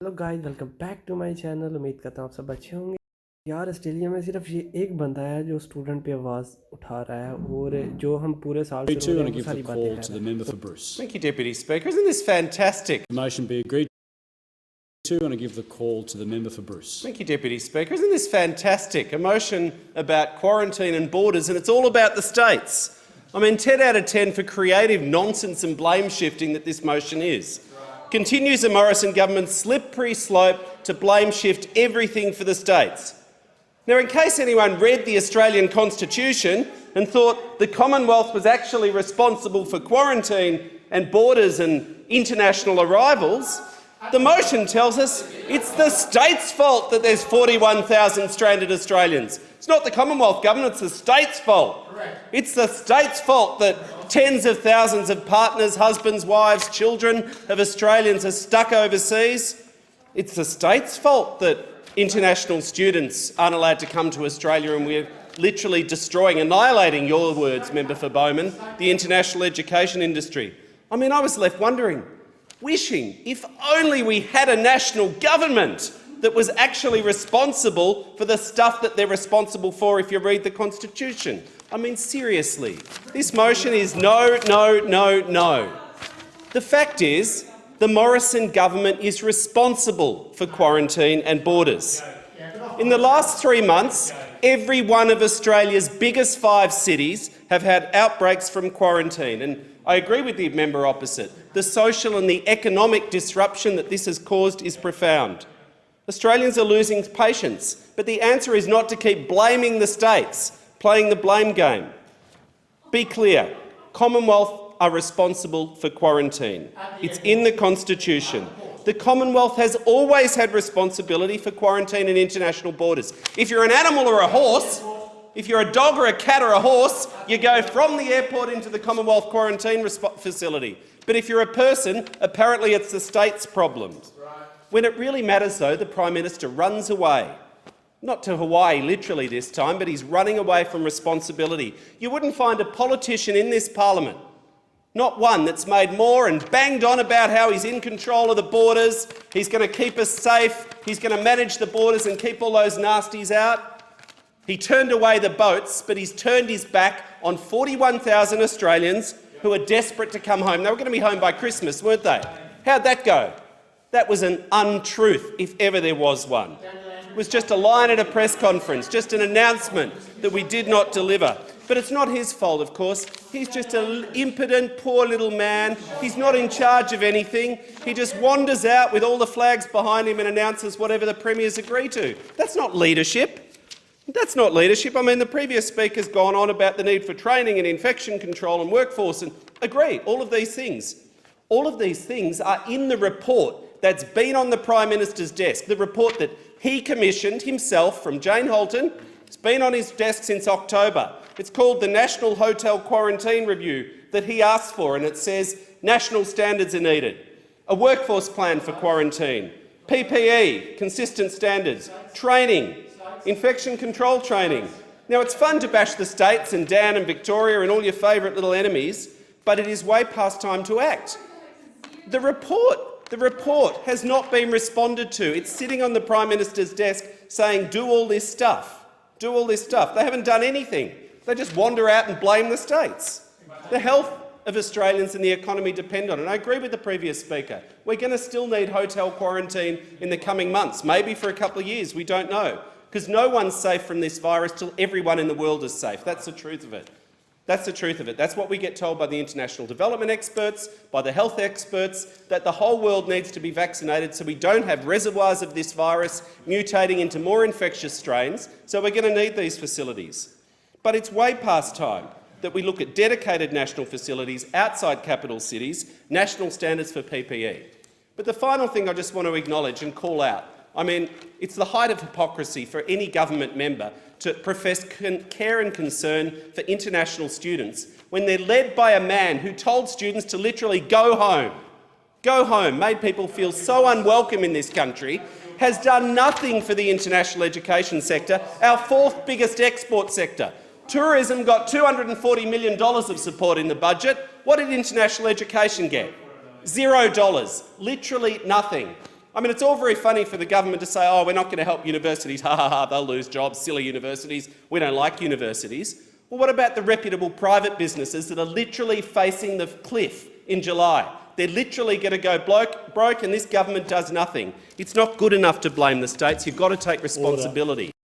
Hello guys, welcome back to my channel. उम्मीद करता हूँ आप सब अच्छे होंगे। यार, ऑस्ट्रेलिया में सिर्फ ये एक बंदा है जो स्टूडेंट पे आवाज़ उठा रहा है और जो हम पूरे साल से रो रहे And हैं I वो give the सारी बातें call कर to रहा the है। member for Bruce. Thank you, Deputy Speaker. Isn't this fantastic? The motion be agreed to, and I give the call to the member for Bruce. Thank you, Deputy Speaker. Isn't this fantastic? A motion about quarantine and borders, and it's all about the states. I mean, 10 out of 10 for creative nonsense and blame shifting that this motion is. Continues the Morrison government's slippery slope to blame shift everything for the states. Now, in case anyone read the Australian Constitution and thought the Commonwealth was actually responsible for quarantine and borders and international arrivals, the motion tells us it's the state's fault that there's 41,000 stranded Australians. It's not the Commonwealth government, it's the state's fault. It's the state's fault that tens of thousands of partners, husbands, wives, children of Australians are stuck overseas. It's the state's fault that international students aren't allowed to come to Australia, and we're literally destroying, annihilating, your words, Member for Bowman, the international education industry. I mean, I was left wondering, wishing if only we had a national government that was actually responsible for the stuff that they're responsible for if you read the Constitution. I mean, seriously, this motion is no, no, no, no. The fact is, the Morrison government is responsible for quarantine and borders. In the last 3 months, every one of Australia's biggest 5 cities have had outbreaks from quarantine, and I agree with the member opposite. The social and the economic disruption that this has caused is profound. Australians are losing patience, but the answer is not to keep blaming the states, playing the blame game. Be clear, Commonwealth are responsible for quarantine. It's in the Constitution. The Commonwealth has always had responsibility for quarantine and international borders. If you're an animal or a horse, if you're a dog or a cat or a horse, you go from the airport into the Commonwealth quarantine facility. But if you're a person, apparently it's the state's problem. When it really matters, though, the Prime Minister runs away. Not to Hawaii, literally this time, but he's running away from responsibility. You wouldn't find a politician in this parliament, not one, that's made more and banged on about how he's in control of the borders, he's going to keep us safe, he's going to manage the borders and keep all those nasties out. He turned away the boats, but he's turned his back on 41,000 Australians who are desperate to come home. They were going to be home by Christmas, weren't they? How'd that go? That was an untruth, if ever there was one. It was just a line at a press conference, just an announcement that we did not deliver. But it's not his fault, of course. He's just an impotent, poor little man. He's not in charge of anything. He just wanders out with all the flags behind him and announces whatever the premiers agree to. That's not leadership. That's not leadership. I mean, the previous speaker's gone on about the need for training and infection control and workforce, and agree, all of these things. All of these things are in the report that's been on the Prime Minister's desk, the report that he commissioned himself from Jane Halton. It's been on his desk since October. It's called the National Hotel Quarantine Review that he asked for, and it says national standards are needed, a workforce plan for quarantine, PPE, consistent standards, training, infection control training. Now, it's fun to bash the states and Dan and Victoria and all your favourite little enemies, but it is way past time to act. The report has not been responded to. It's sitting on the Prime Minister's desk saying, do all this stuff. Do all this stuff. They haven't done anything. They just wander out and blame the states. The health of Australians and the economy depend on it. And I agree with the previous speaker. We're going to still need hotel quarantine in the coming months, maybe for a couple of years, we don't know, because no one's safe from this virus till everyone in the world is safe. That's the truth of it. That's the truth of it. That's what we get told by the international development experts, by the health experts, that the whole world needs to be vaccinated so we don't have reservoirs of this virus mutating into more infectious strains, so we're going to need these facilities. But it's way past time that we look at dedicated national facilities outside capital cities, national standards for PPE. But the final thing I just want to acknowledge and call out, I mean, it's the height of hypocrisy for any government member to profess care and concern for international students when they're led by a man who told students to literally go home, made people feel so unwelcome in this country, has done nothing for the international education sector, our 4th biggest export sector. Tourism got $240 million of support in the budget. What did international education get? $0. Literally nothing. I mean, it's all very funny for the government to say, oh, we're not going to help universities, ha ha ha, they'll lose jobs, silly universities, we don't like universities. Well, what about the reputable private businesses that are literally facing the cliff in July? They're literally going to go broke and this government does nothing. It's not good enough to blame the states. You've got to take responsibility.